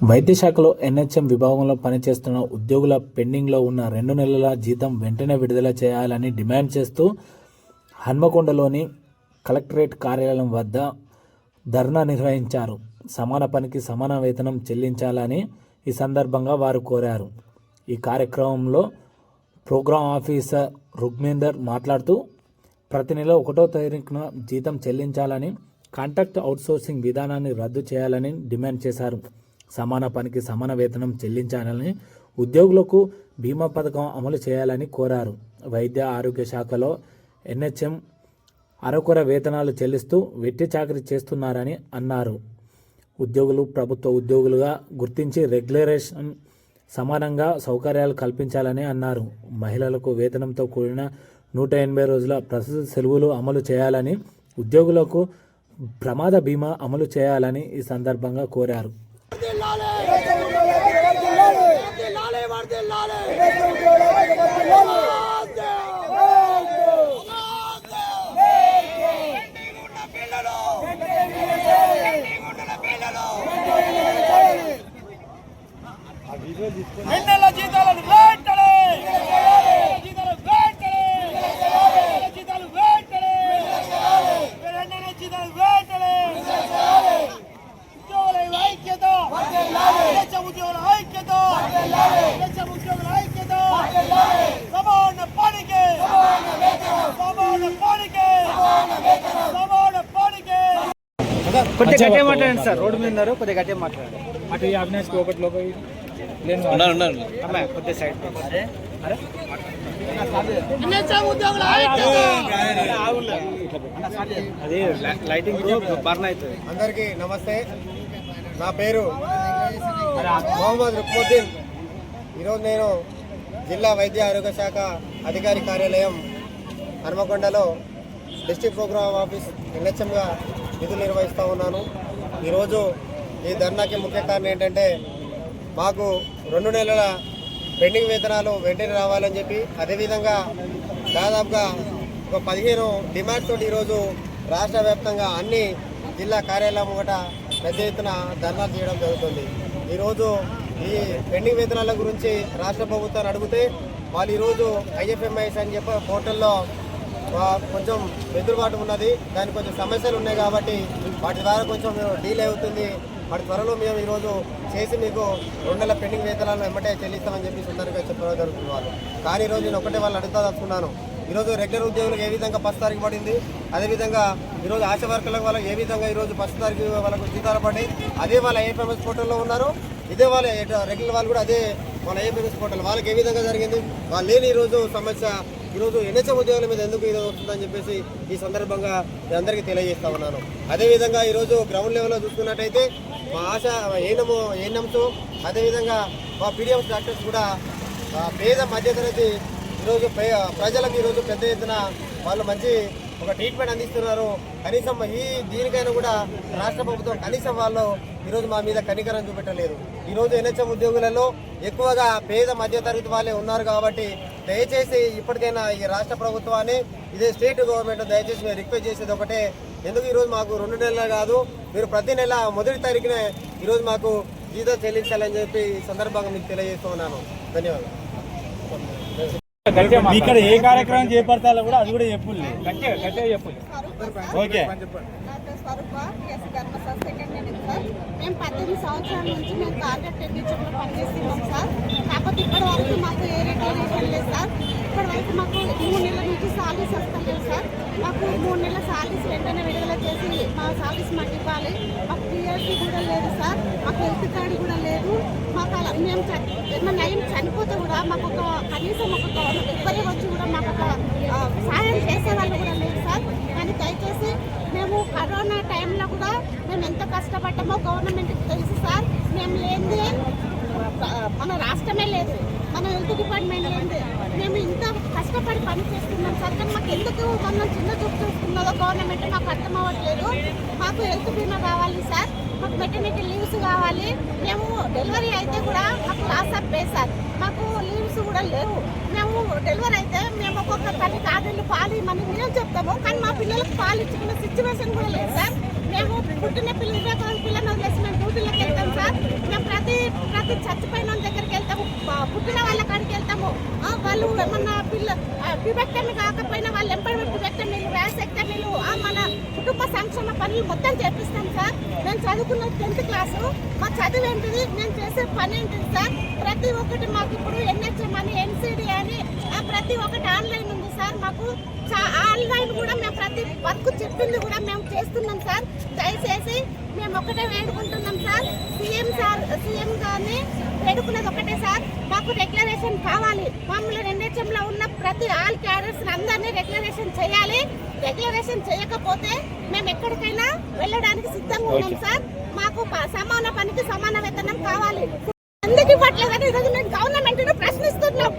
వైద్య శాఖలో ఎన్హెచ్ఎం విభాగంలో పనిచేస్తున్న ఉద్యోగుల పెండింగ్లో ఉన్న 2 నెలల జీతం వెంటనే విడుదల చేయాలని డిమాండ్ చేస్తూ హన్మకొండలోని కలెక్టరేట్ కార్యాలయం వద్ద ధర్నా నిర్వహించారు. సమాన పనికి సమాన వేతనం చెల్లించాలని ఈ సందర్భంగా వారు కోరారు. ఈ కార్యక్రమంలో ప్రోగ్రాం ఆఫీసర్ రుగ్మేందర్ మాట్లాడుతూ ప్రతి నెల 1వ తారీఖున జీతం చెల్లించాలని, కాంట్రాక్ట్ అవుట్సోర్సింగ్ విధానాన్ని రద్దు చేయాలని డిమాండ్ చేశారు. సమాన పనికి సమాన వేతనం చెల్లించాలని, ఉద్యోగులకు బీమా పథకం అమలు చేయాలని కోరారు. వైద్య ఆరోగ్య శాఖలో ఎన్హెచ్ఎం అరకొర వేతనాలు చెల్లిస్తూ వెట్టి చాకరీ చేస్తున్నారని అన్నారు. ఉద్యోగులు ప్రభుత్వ ఉద్యోగులుగా గుర్తించి రెగ్యులరేషన్ సమానంగా సౌకర్యాలు కల్పించాలని అన్నారు. మహిళలకు వేతనంతో కూడిన 180 రోజుల ప్రస్తుత సెలవులు అమలు చేయాలని, ఉద్యోగులకు ప్రమాద బీమా అమలు చేయాలని ఈ సందర్భంగా కోరారు. కొద్దిగా గట్టిగా మాట్లాడండి సార్. రోడ్డు మీద ఉన్నారు, కొద్దిగా గట్టిగా మాట్లాడండి. అటు అవినాష్కి ఒకటిలో కొద్దిగా సైడ్ అది లైటింగ్ బర్న్ అవుతుంది. అందరికీ నమస్తే. నా పేరు మొహమ్మద్ రుక్ముద్దీన్. ఈరోజు నేను జిల్లా వైద్య ఆరోగ్య శాఖ అధికారి కార్యాలయం హన్మకొండలో డిస్ట్రిక్ట్ ప్రోగ్రామ్ ఆఫీస్ ఎన్హెచ్ఎంగా విధులు నిర్వహిస్తూ ఉన్నాను. ఈరోజు ఈ ధర్నాకి ముఖ్య కారణం ఏంటంటే, మాకు 2 నెలల పెండింగ్ వేతనాలు వెంటనే రావాలని చెప్పి, అదేవిధంగా దాదాపుగా ఒక 15 డిమాండ్స్ తోటి ఈరోజు రాష్ట్ర వ్యాప్తంగా అన్ని జిల్లా కార్యాలయం ఒకట పెద్ద ఎత్తున ధర్నాలు చేయడం జరుగుతుంది. ఈరోజు ఈ పెండింగ్ వేతనాల గురించి రాష్ట్ర ప్రభుత్వాన్ని అడిగితే వాళ్ళు ఈరోజు ఐఎఫ్ఎంఐఎస్ అని చెప్పి పోర్టల్లో కొంచెం వెసులుబాటు ఉన్నది, దానికి కొంచెం సమస్యలు ఉన్నాయి కాబట్టి వాటి ద్వారా కొంచెం డీలే అవుతుంది. వాటి త్వరలో మేము ఈరోజు చేసి మీకు 2 నెలల పెండింగ్ వేతనాలను వెంటనే చెల్లిస్తామని చెప్పి సుందరంగా చెప్పడం జరుగుతుంది వాళ్ళు. కానీ ఈరోజు నేను ఒకటే వాళ్ళు అడుగుతా తప్పుకున్నాను. ఈరోజు రెగ్యులర్ ఉద్యోగులకు ఏ విధంగా 10 తారీఖు పడింది, అదేవిధంగా ఈరోజు ఆశా వర్కర్లకు వాళ్ళకి ఏ విధంగా ఈరోజు 10 తారీఖు వాళ్ళకు జీతాలు పడ్డాయి, అదే వాళ్ళ ఏఎఫ్ఎంఎస్ పోర్టల్లో ఉన్నారు. ఇదే వాళ్ళ రెగ్యులర్ వాళ్ళు కూడా అదే వాళ్ళ ఏఎఫ్ఎంఎస్ పోర్టల్ వాళ్ళకి ఏ విధంగా జరిగింది. వాళ్ళు లేని ఈరోజు సమస్య ఈరోజు ఎన్హెచ్ఎం ఉద్యోగుల మీద ఎందుకు ఇది వస్తుందని చెప్పేసి ఈ సందర్భంగా నేను అందరికీ తెలియజేస్తా ఉన్నాను. అదేవిధంగా ఈరోజు గ్రౌండ్ లెవెల్లో చూసుకున్నట్టయితే మా ఏఎన్ఎంస్ అదేవిధంగా మా పీడిఎంస్ డాక్టర్స్ కూడా పేద మధ్యతరగతి ఈరోజు ప్రజలకు ఈరోజు పెద్ద ఎత్తున వాళ్ళు మంచి ఒక ట్రీట్మెంట్ అందిస్తున్నారు. కనీసం దీనికైనా కూడా రాష్ట్ర ప్రభుత్వం కనీసం వాళ్ళు ఈరోజు మా మీద కనికరం చూపెట్టలేదు. ఈరోజు ఎన్హెచ్ఎం ఉద్యోగులలో ఎక్కువగా పేద మధ్యతరగతి వాళ్ళే ఉన్నారు కాబట్టి దయచేసి ఇప్పటికైనా ఈ రాష్ట్ర ప్రభుత్వాన్ని, ఇదే స్టేట్ గవర్నమెంట్ దయచేసి మేము రిక్వెస్ట్ చేసేది ఒకటే, ఎందుకు ఈరోజు మాకు 2 నెలలు కాదు, మీరు ప్రతి నెల 1వ తారీఖునే ఈరోజు మాకు జీతం చెల్లించాలని చెప్పి ఈ సందర్భంగా మీకు తెలియజేస్తూ ఉన్నాను. ధన్యవాదాలు. ఇక్కడ ఏ కార్యక్రమం చేపడతాలో కూడా అది కూడా చెప్పు. ఓకే. మేము 18 సంవత్సరాల నుంచి మేము కాంట్రాక్ట్ టీచర్లో పనిచేస్తున్నాం సార్. కాకపోతే ఇప్పటి వరకు మాకు ఏ రెగ్యులేషన్ లేదు సార్. ఇప్పటి వరకు మాకు 3 నెలల నుంచి సాలరీస్ వస్తలేదు సార్. మాకు 3 నెలల సాలరీస్ వెంటనే విడుదల చేసి మా సాలరీస్ మాకు ఇవ్వాలి. మాకు పిఎస్సీ కూడా లేదు సార్, మాకు హెల్త్ కార్డు కూడా లేదు. మాకు అలా మేము ఏమన్నా చనిపోతే కూడా మాకు ఒక కనీసం ఒక ఎవ్వరి వచ్చి కూడా మాకు ఒక సహాయం చేసే వాళ్ళు కూడా లేదు సార్. కానీ దయచేసి మేము కరోనా టైంలో కూడా మేము ఎంత కష్టపడ్డామో గవర్నమెంట్కి తెలుసు సార్. మేము లేనిదే మన రాష్ట్రమే లేదు, మన హెల్త్ డిపార్ట్మెంట్ లేదు. మేము ఇంత కష్టపడి పని చేస్తున్నాం సార్. కానీ మాకు ఎందుకు మనం చిన్న చూపు చూస్తున్నదో గవర్నమెంట్ మాకు అర్థం అవ్వట్లేదు. మాకు హెల్త్ బీమా కావాలి సార్, మాకు మెటర్నిటీ లీవ్స్ కావాలి. మేము డెలివరీ అయితే కూడా మాకు లాస్ ఆఫ్ పే సార్, మాకు లీవ్స్ కూడా లేవు. మేము డెలివరీ అయితే మేము ఒక్కొక్క తల్లి కాదళ్ళు పాలు ఇవ్వమని మేము చెప్తాము, కానీ మా పిల్లలకు పాలు ఇచ్చుకునే సిచ్యువేషన్ కూడా లేదు సార్. మేము పుట్టిన పిల్లల్ని వదిలేసి మేము డ్యూటీలోకి వెళ్తాం సార్. మేము ప్రతి చచ్చిపోయిన వాళ్ళ దగ్గరికి వెళ్తాము, పుట్టిన వాళ్ళ కాడికి వెళ్తాము. వాళ్ళు ఏమన్నా పిబెక్టమీ కాకపోయినా వాళ్ళు ఎంపైర్ పిబెక్టమీలు, వ్యాసెక్టమీలు, మన కుటుంబ సంక్షేమ పనులు మొత్తం చేపిస్తాం సార్. నేను చదువుకున్న 10th క్లాసు, మా చదువు ఏంటిది, నేను చేసే పని ఏంటిది సార్. ప్రతి ఒక్కటి మాకు ఇప్పుడు NHM అని, NCD అని ప్రతి ఒక్కటి ఆన్లైన్ ఉంది సార్. మాకు ఆన్లైన్ కూడా మేము ప్రతి వర్క్ చెప్పింది కూడా మేము చేస్తున్నాం సార్. దయచేసి మేము ఒకటే వేడుకుంటున్నాం సార్, సీఎం గారిని వేడుకున్నది ఒకటే సార్, మాకు రెగ్యులరేషన్ కావాలి. మమ్మల్ని NHM లో ఉన్న ప్రతి ఆల్ క్యాడర్స్ అందరినీ రెగ్యులరేషన్ చేయాలి. రెగ్యులరేషన్ చేయకపోతే మేము ఎక్కడికైనా వెళ్ళడానికి సిద్ధంగా ఉన్నాం సార్. మాకు సమాన పనికి సమాన వేతనం కావాలి. ఎందుకు ఇవ్వట్లేదని ఈరోజు మేము గవర్నమెంట్ ను ప్రశ్నిస్తున్నాం.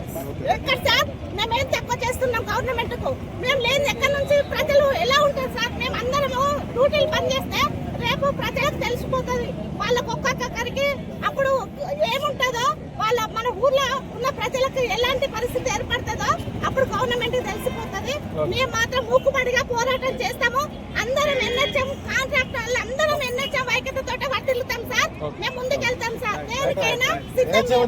ఎక్కడ సార్ మేమేం తక్కువ చేస్తున్నాం గవర్నమెంట్ కు? మేము లేని ఎక్కడి నుంచి ప్రజలు ఎలా ఉంటారు సార్? మేము అందరము డ్యూటీలు పనిచేస్తే రేపు ప్రజలకు తెలిసిపోతుంది. వాళ్ళకు ఒక్కొక్కరికి అప్పుడు ఏముంటుందో, మన ఊర్లో ఉన్న ప్రజలకు ఎలాంటి పరిస్థితి ఏర్పడుతుందో అప్పుడు గవర్నమెంట్ తెలిసిపోతుంది. మేము మాత్రం మూకుబడిగా పోరాటం చేస్తాము. అందరం NHM కాంట్రాక్టర్లు అందరం NHM ఐక్యతతో వర్తిల్లుతాం సార్. మేము ముందుకెళ్తాం సార్. దేనికైనా సిద్ధంగా